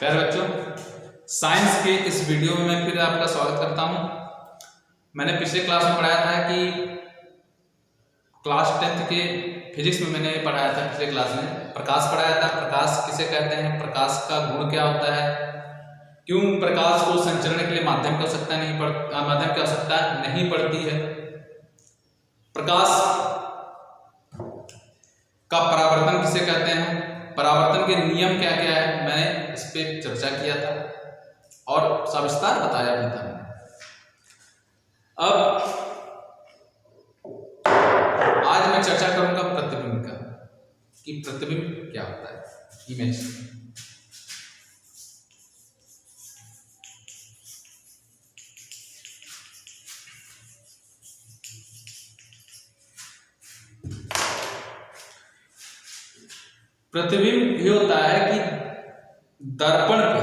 प्यारे बच्चों, साइंस के इस वीडियो में मैं फिर आपका स्वागत करता हूं। मैंने पिछले क्लास में पढ़ाया था कि क्लास 10th के फिजिक्स में मैंने पढ़ाया था। पिछले क्लास में प्रकाश पढ़ाया था। प्रकाश किसे कहते हैं, प्रकाश का गुण क्या होता है, क्यों प्रकाश को संचरण के लिए माध्यम की आवश्यकता नहीं पड़ती है, प्रकाश का परावर्तन किसे कहते हैं, परावर्तन के नियम क्या क्या है, मैंने इस पे चर्चा किया था और सविस्तार बताया भी था। अब आज मैं चर्चा करूंगा प्रतिबिंब का, कि प्रतिबिंब क्या होता है, इमेज। प्रतिबिंब ये होता है कि दर्पण पे,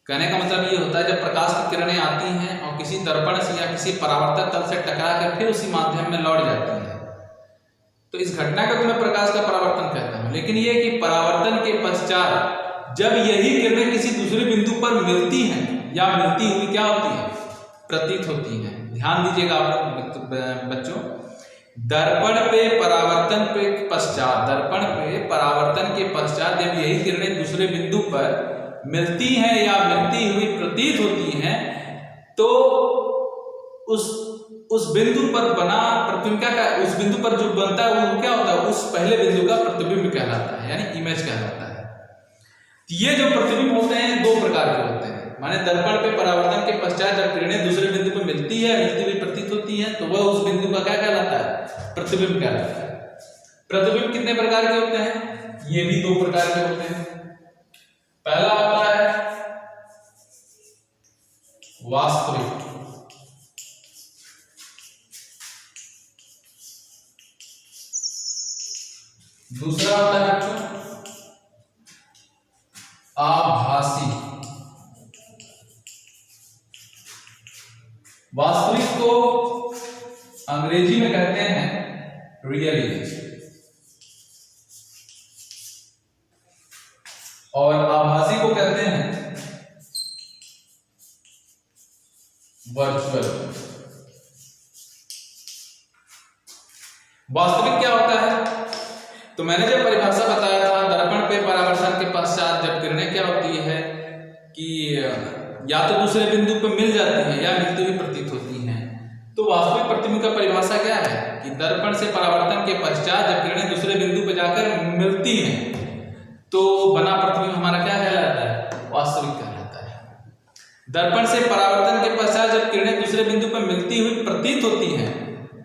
कहने का मतलब ये होता है जब प्रकाश की किरणें आती हैं और किसी दर्पण से या किसी परावर्तक तल से टकरा कर फिर उसी माध्यम में लौट जाती हैं, तो इस घटना को मैं प्रकाश का परावर्तन कहता हूं। लेकिन ये कि परावर्तन के पश्चात जब यही किरणें किसी दूसरे बिंदु पर मिलती हैं या मिलती हुई क्या होती है, प्रतीत होती हैं। ध्यान दीजिएगा आप बच्चों, दर्पण पे परावर्तन के पश्चात जब यही किरणें दूसरे बिंदु पर मिलती हैं या मिलती हुई प्रतीत होती हैं, तो उस बिंदु पर बना प्रतिबिंब का उस बिंदु पर जो बनता है वो क्या होता है, उस पहले बिंदु का प्रतिबिंब कहलाता है, यानी इमेज कहलाता है। ये जो प्रतिबिंब होते हैं दो प्रकार के होते हैं, माने दर्पण पे परावर्तन के पश्चात जब किरणें दूसरे बिंदु पर मिलती हुई प्रतीत होती है, तो वह उस बिंदु का क्या कहलाता है, प्रतिबिंब कहलाता है। प्रतिबिंब कितने प्रकार के होते हैं, ये भी दो प्रकार के होते हैं। पहला होता है वास्तविक, दूसरा होता है बच्चों आभासी। वास्तविक को अंग्रेजी में कहते हैं रियल इमेज और आभासी को कहते हैं वर्चुअल। वास्तविक क्या होता है, तो मैंने जब परिभाषा बताया था, दर्पण पे परावर्तन के पश्चात जब किरणें क्या होती है कि या तो दूसरे बिंदु पर मिल जाती हैं या मिलती हुई प्रतीत होती हैं, तो वास्तविक प्रतिबिंब का परिभाषा क्या है कि दर्पण से परावर्तन के पश्चात जब किरणें दूसरे बिंदु पर जाकर मिलती हैं तो बना प्रतिबिंब हमारा क्या कहलाता है, वास्तविक कहलाता है। दर्पण से परावर्तन के पश्चात जब किरणें दूसरे बिंदु पर मिलती हुई प्रतीत होती हैं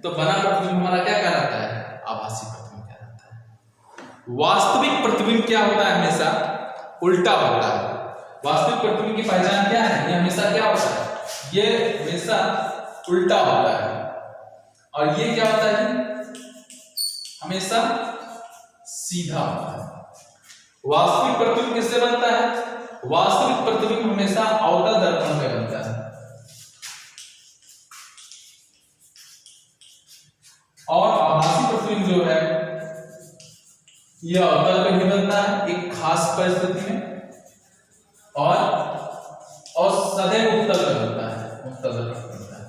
तो बना प्रतिबिंब हमारा क्या कहलाता है, आभासी प्रतिबिंब कहलाता है। वास्तविक प्रतिबिंब क्या होता है, हमेशा उल्टा होता है। वास्तविक प्रतिबिंब की पहचान क्या है, ये हमेशा क्या होता है, ये हमेशा उल्टा होता है। और ये क्या होता है, हमेशा सीधा होता है। वास्तविक प्रतिबिंब किससे बनता है, वास्तविक प्रतिबिंब हमेशा अवतल दर्पण में बनता है और आभासी प्रतिबिंब जो है यह अवतल पे भी बनता है एक खास परिस्थिति में और सदैव उत्तल पे बनता है, उत्तल दर्पण बनता है।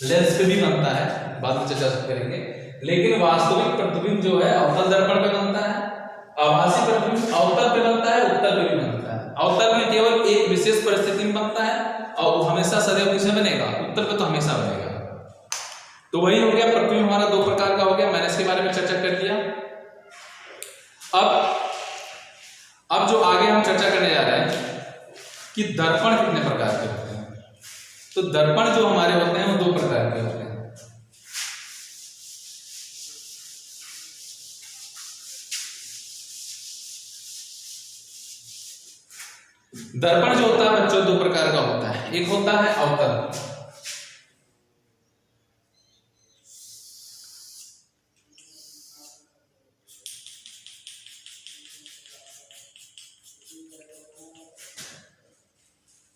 लेंस पे भी बनता है, बाद में चर्चा करेंगे। लेकिन वास्तविक प्रतिबिंब जो है अवतल दर्पण पे बनता है, आभासी प्रतिबिंब अवतल पे बनता है, उत्तल पे भी बनता है। अवतल में केवल एक विशेष परिस्थिति में बनता है और हमेशा सदैव किसमें बनेगा, उत्तल पे तो हमेशा बनेगा। तो वही हो गया, प्रतिबिंब हमारा दो प्रकार का हो गया, मैंने इसके बारे में चर्चा कर दिया। अब जो आगे हम चर्चा करने जा रहे हैं कि दर्पण कितने प्रकार के होते हैं। तो दर्पण जो हमारे होते हैं वो दो प्रकार के होते हैं। दर्पण जो होता है बच्चों दो प्रकार का होता है, एक होता है अवतल,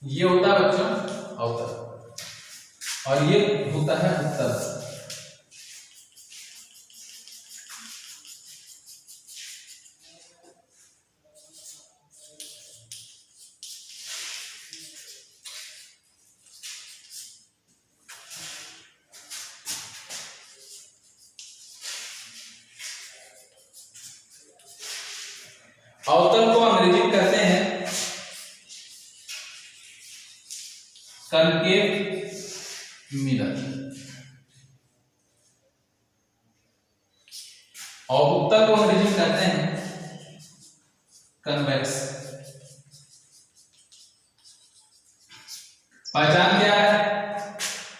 ये होता है बच्चों अवतल और ये होता है उत्तल। अवतल को अंग्रेजी में कहते हैं कनकेव मिरर, और उत्तल को अंग्रेजी में कहते हैं कन्वेक्स। पहचान क्या है?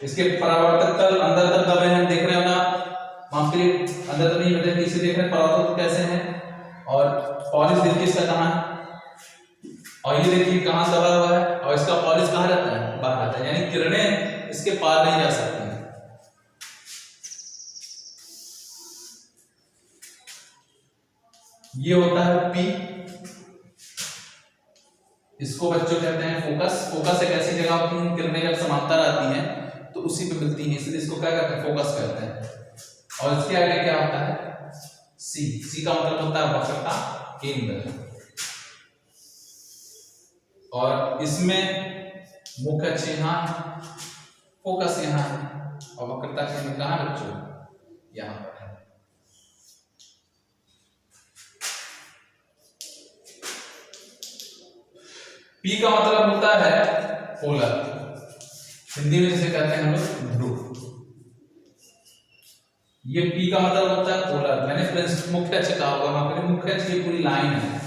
इसके परावर्तक तल अंदर तक दबे हैं, देख रहे हो ना, माफ करिए अंदर तो नहीं बटे, पीछे देख रहे हैं परावर्तक कैसे हैं, और पॉलिश देखिए इसका कहाँ है, और ये देखिए कहाँ दबा हुआ है, और इसका पॉलिश कहाँ रहता है? बाहर रहता है, यानी किरणें इसके पार नहीं जा सकती हैं। ये होता है पी, इसको बच्चों कहते हैं फोकस। फोकस एक ऐसी जगह होती है किरणें जब समांतर आती हैं तो उसी पे मिलती हैं, इसलिए इसको क्या कहते हैं? फोकस कहते हैं। और इसके आगे क्या होता है? सी। सी का मतलब होता है वक्रता केंद्र, और इसमें मुख्य अक्ष यहाँ है, फोकस यहाँ है, और वक्रता केंद्र कहाँ बच्चों? यहाँ पर है। पी का मतलब होता है पोलर, हिंदी में जिसे कहते हैं हम लोग ध्रुव। ये पी का मतलब होता है पोलर। मैंने मुख्य अक्ष कहा होगा, वहां पर मुख्य अक्ष की पूरी लाइन है,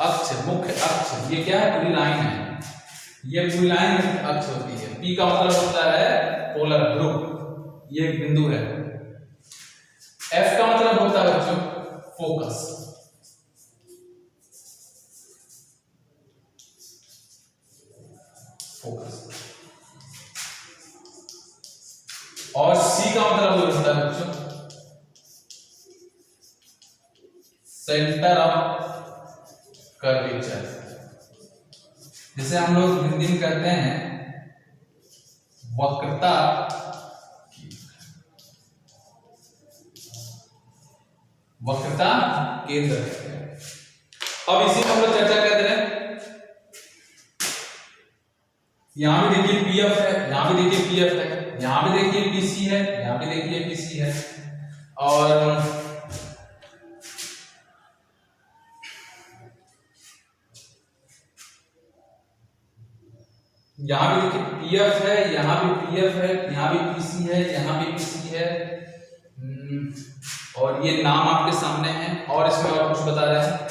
अक्ष मुख्य अक्ष, ये क्या है? पूरी लाइन है, ये पूरी लाइन मुख्य अक्ष होती है। पी का मतलब होता है पोलर, ध्रुव, ये एक बिंदु है। एफ का मतलब होता है बच्चों फोकस, फोकस। और सी का मतलब होता है बच्चों सेंटर ऑफ कर्वेचर, जिसे हम लोग हिंदी में कहते हैं वक्रता, वक्रता केंद्र। अब इसी पर हम लोग चर्चा कर रहे हैं। यहां भी देखिए पीएफ है, यहां भी देखिए पीएफ है, यहां भी देखिए पीसी है, यहां भी देखिए पीसी है, और यहां भी देखिए पीएफ है, यहां भी पीएफ है, यहां भी पीसी है, यहां भी पीसी है, और ये नाम आपके सामने है। और इसमें और कुछ बता रहे हैं,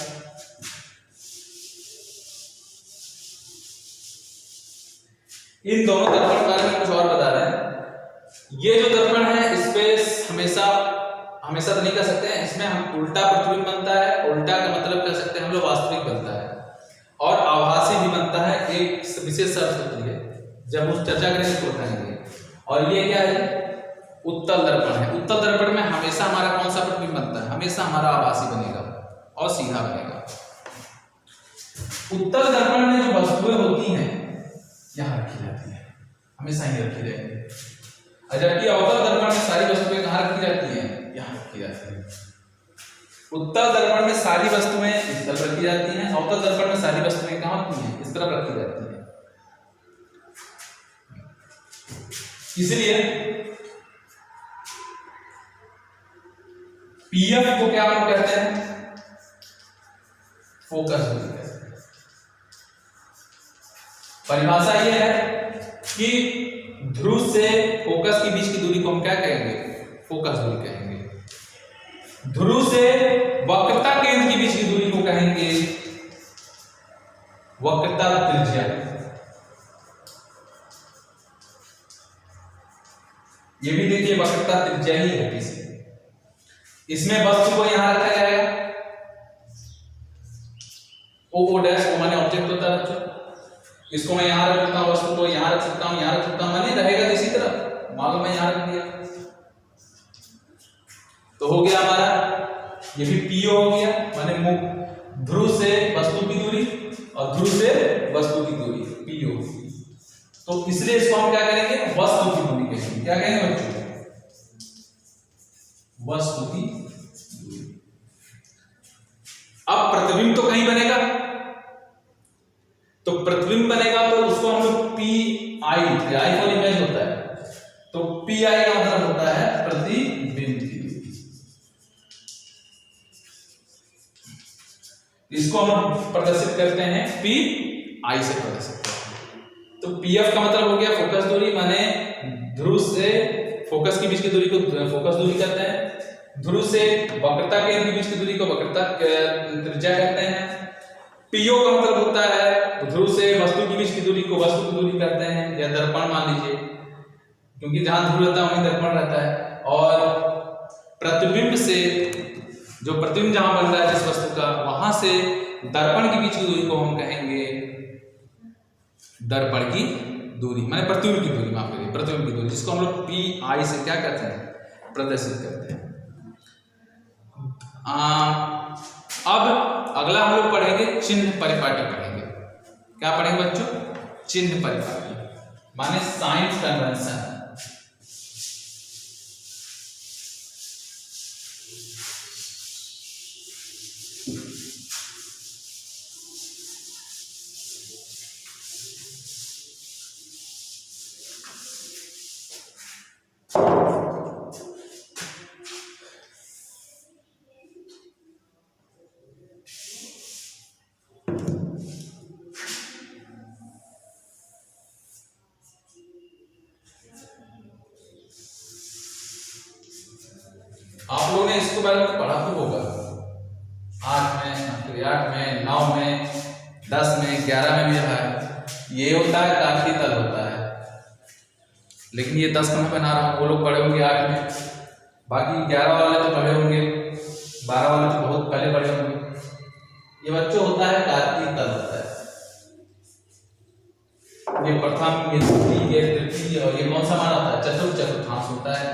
इन दोनों दर्पण के बारे में कुछ और बता रहे हैं। ये जो दर्पण है इस पे हमेशा हमेशा तो नहीं कह सकते हैं, इसमें हम उल्टा प्रतिबिंब बनता है। उल्टा का मतलब कह सकते हैं हम लोग वास्तविक बनता है, और आभासी भी बनता है, एक विशेष शर्त होती है, जब उस चर्चा करेंगे तो बताएंगे। और ये क्या है? उत्तल दर्पण है। उत्तल दर्पण में हमेशा हमारा कौन सा प्रतिबिंब बनता है? हमेशा हमारा आभासी बनेगा और सीधा बनेगा। उत्तल दर्पण में जो वस्तुएं होती हैं यहाँ रखी जाती है, हमेशा ही रखी जाएगी, जबकि अवतल दर्पण में सारी वस्तुएं कहाँ रखी जाती हैं? यहाँ रखी जाती है। उत्तल दर्पण में सारी वस्तुएं इस तरफ रखी जाती हैं, अवतल दर्पण में सारी वस्तुएं कहाँ होती हैं? इस तरफ रखी जाती हैं। इसलिए पीएफ को क्या हम कहते हैं? फोकस दूरी कहते हैं। परिभाषा यह है कि ध्रुव से फोकस के बीच की दूरी को हम क्या कहेंगे? फोकस दूरी कहेंगे। ध्रुव से वक्रता केंद्र के बीच की दूरी को कहेंगे वक्रता त्रिज्या। ये भी देखिए वक्रता त्रिज्या ही है किसी, इसमें वस्तु को यहां रखा जाएगा, ओ डैश को माने ऑब्जेक्ट होता है बच्चों, इसको मैं यहां रख सकता हूं, वस्तु को यहां रख सकता हूं, यहां रख सकता हूं, माने रहेगा इसी तरफ। मान लो मैं यहां रख दिया तो हो गया हमारा, ये भी पीओ हो गया, माने ध्रुव से वस्तु की दूरी और ध्रुव से वस्तु की दूरी पीओ। तो इसलिए इसको हम क्या करेंगे? वस्तु की दूरी कहेंगे। क्या कहेंगे बच्चों? वस्तु की दूरी। अब प्रतिबिंब तो कहीं बनेगा, तो प्रतिबिंब बनेगा तो उसको हम लोग P I, I for image होता है, तो पी आई का मतलब होता है प्रतिबिंब की दूरी। इसको हम प्रदर्शित करते हैं पी आई से प्रदर्शित करते हैं। तो पी एफ का मतलब हो गया फोकस दूरी, माने ध्रुव से फोकस के बीच की दूरी को फोकस दूरी कहते हैं, ध्रुव से वक्रता के बीच की दूरी को वक्रता त्रिज्या कहते हैं। पीओ का मतलब होता है ध्रुव से वस्तु के बीच की दूरी को वस्तु की दूरी कहते हैं, या दर्पण मान लीजिए, क्योंकि जहां ध्रुव रहता है वहीं दर्पण रहता है। और प्रतिबिंब से, जो प्रतिबिंब जहां बन रहा है जिस वस्तु का, वहां से दर्पण के बीच की दूरी को हम कहेंगे दर्पण की दूरी, माने प्रतिबिंब की दूरी, माफ करिए प्रतिबिंब की दूरी, जिसको हम लोग पी आई से क्या करते हैं, प्रदर्शित करते हैं। अब अगला हम लोग पढ़ेंगे चिन्ह परिपाटी पढ़ेंगे। क्या पढ़ेंगे बच्चों? चिन्ह परिपाटी, माने साइन कन्वेंशन। आप लोगों ने इसके बारे में पढ़ा तो होगा, 8 में 9 में 10 में 11 में भी है। ये होता है कार्तीय तल होता है, लेकिन ये 10 का मैं बना रहा हूँ, वो लोग पढ़े होंगे 8 में, बाकी 11 वाले तो पढ़े होंगे, 12 वाले तो बहुत पहले पढ़े होंगे। ये बच्चों होता है कार्तीय तल होता है, ये प्रथम, ये द्वितीय, ये तृतीय, और ये कौन सा मान होता है? चतुर्थ चतुर्थांश होता है।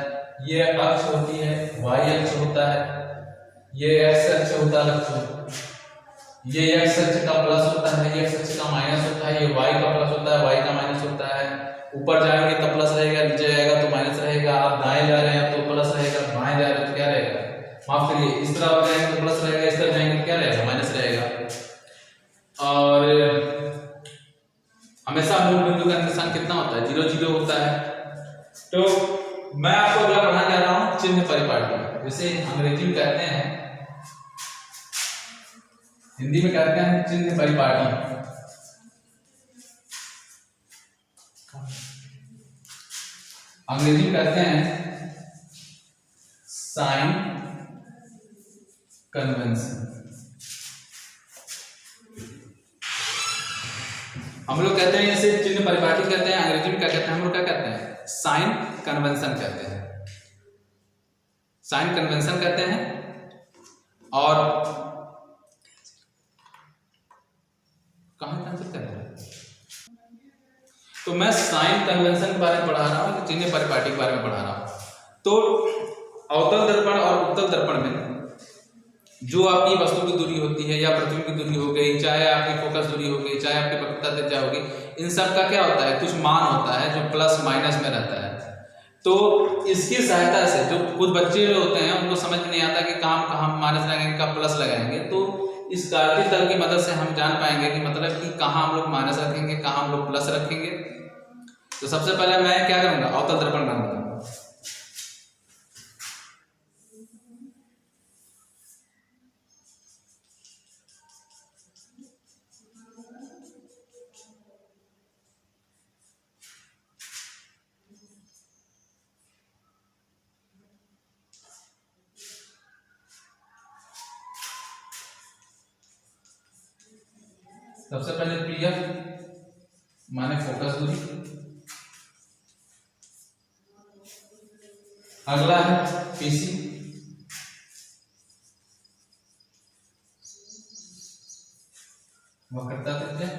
ये अक्ष होती है, वाई अक्ष होता है, ये एक्स अक्ष होता है, ये एक्स अक्ष का प्लस होता है, ये एक्स अक्ष का माइनस होता है, ये वाई का प्लस होता है, वाई का माइनस होता है। ऊपर जाएंगे तो प्लस रहेगा, नीचे जाएगा तो माइनस रहेगा। आप दाएं जा रहे हैं तो प्लस रहेगा, बाएं जा रहे हैं तो क्या रहेगा, माफ करिए, इस तरफ जाएंगे तो प्लस रहेगा, इस तरफ जाएंगे तो क्या रहेगा, माइनस रहेगा। और हमेशा मूल बिंदु का निशान कितना होता है? 0 0 होता है। तो मैं आपको अगला पढ़ाने जा रहा हूं चिन्ह परिपाटी, जिसे अंग्रेजी में कहते हैं, हिंदी में कहते हैं चिन्ह परिपाटी। अंग्रेजी में कहते हैं साइन कन्वेंशन। हम लोग कहते हैं इसे चिन्ह परिपाटी कहते हैं, अंग्रेजी में क्या कहते हैं, हम लोग क्या कहते हैं, साइन कन्वेंशन कहते हैं, साइन कन्वेंशन कहते हैं। और कहां कैंसिल करते हैं? तो मैं साइन कन्वेंशन के बारे में पढ़ा रहा हूं, चिन्ह परिपाटी के बारे में पढ़ा रहा हूं। तो अवतल दर्पण और उत्तल दर्पण में जो आपकी वस्तु की दूरी होती है, या प्रतिबिंब की दूरी हो गई, चाहे आपकी फोकस दूरी हो गई, चाहे आपकी वक्रता त्रिज्या होगी, इन सब का क्या होता है, कुछ मान होता है जो प्लस माइनस में रहता है। तो इसकी सहायता से जो कुछ बच्चे जो होते हैं उनको समझ में नहीं आता कि कहाँ माइनस लगाएंगे, कहाँ प्लस लगाएंगे, तो इस कार्तीय तल की मदद से हम जान पाएंगे कि मतलब कि कहाँ हम लोग माइनस रखेंगे, कहाँ हम लोग प्लस रखेंगे। तो सबसे पहले मैं क्या करूंगा, अवतल दर्पण बनाऊंगा। सबसे पहले पीएफ माने फोकस दूरी, अगला है पीसी, वक्रता त्रिज्या,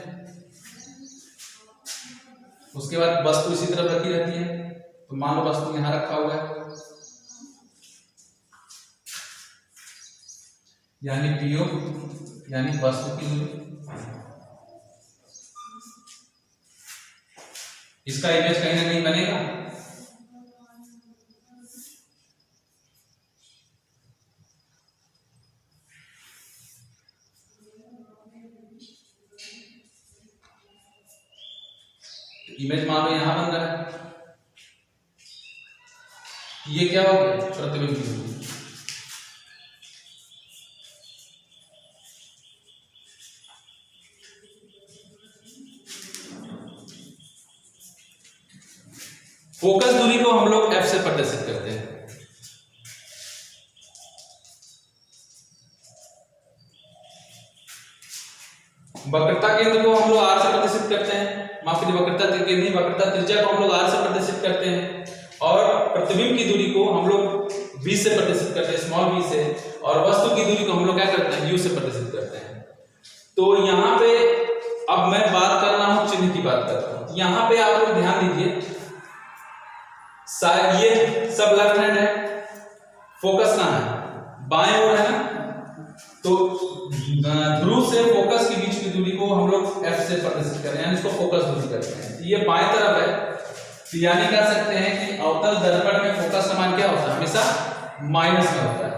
उसके बाद वस्तु इसी तरफ रखी रहती है। तो मान लो वस्तु यहां रखा हुआ है, यानी पीओ यानी वस्तु की दूरी। इसका इमेज कहीं ना कहीं बनेगा, इमेज मान लो यहां बन रहा है, ये क्या हो गया, प्रतिबिंब। हम लोग F से प्रदर्शित करते हैं। वक्रता केंद्र को हम लोग R से प्रदर्शित करते हैं, माफ कीजिए वक्रता केंद्र नहीं, वक्रता त्रिज्या को हम लोग R से प्रदर्शित करते हैं, और प्रतिबिंब की दूरी को हम लोग V से प्रदर्शित करते हैं, स्मॉल v से, और वस्तु की दूरी को हम लोग क्या करते हैं, U से प्रदर्शित करते हैं। तो यहाँ पे अब मैं बात कर रहा हूँ, चिन्ह की बात कर रहा हूँ। यहाँ पे आप लोग ध्यान दीजिए, ये सब लेफ्ट हैंड है, फोकस कहाँ है, बाएं ओर है ना, तो ध्रुव से फोकस के बीच की दूरी को हम लोग F से प्रदर्शित कर रहे हैं, यानी इसको फोकस दूरी करते हैं। ये बाएं तरफ है, तो यानी कह सकते हैं कि अवतल दर्पण में फोकस का मान क्या होता है, हमेशा माइनस में होता है।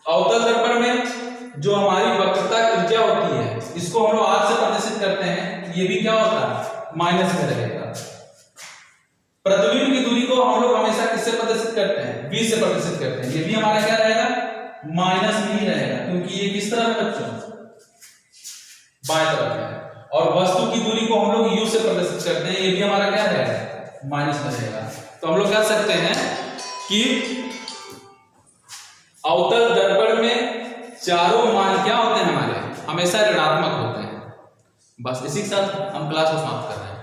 अवतल दर्पण में जो हमारी वक्रता त्रिज्या होती है, इसको हम लोग R से प्रदर्शित करते हैं, ये भी क्या होता है, माइनस में रहेगा। प्रतिबिंब की दूरी को हम लोग हमेशा किससे प्रदर्शित करते हैं, V से प्रदर्शित करते हैं, ये भी हमारा क्या रहेगा, माइनस में ही रहेगा, क्योंकि ये किस तरफ है बच्चों, बाएं तरफ है। और वस्तु की दूरी को हम लोग U से प्रदर्शित करते हैं, ये भी हमारा क्या रहेगा, माइनस में रहेगा। तो हम लोग कह सकते हैं कि अवतल दर्पण में चारों मान क्या होते हैं, हमारे हमेशा ऋणात्मक होते हैं। बस इसी के साथ हम क्लास को समाप्त कर रहे हैं।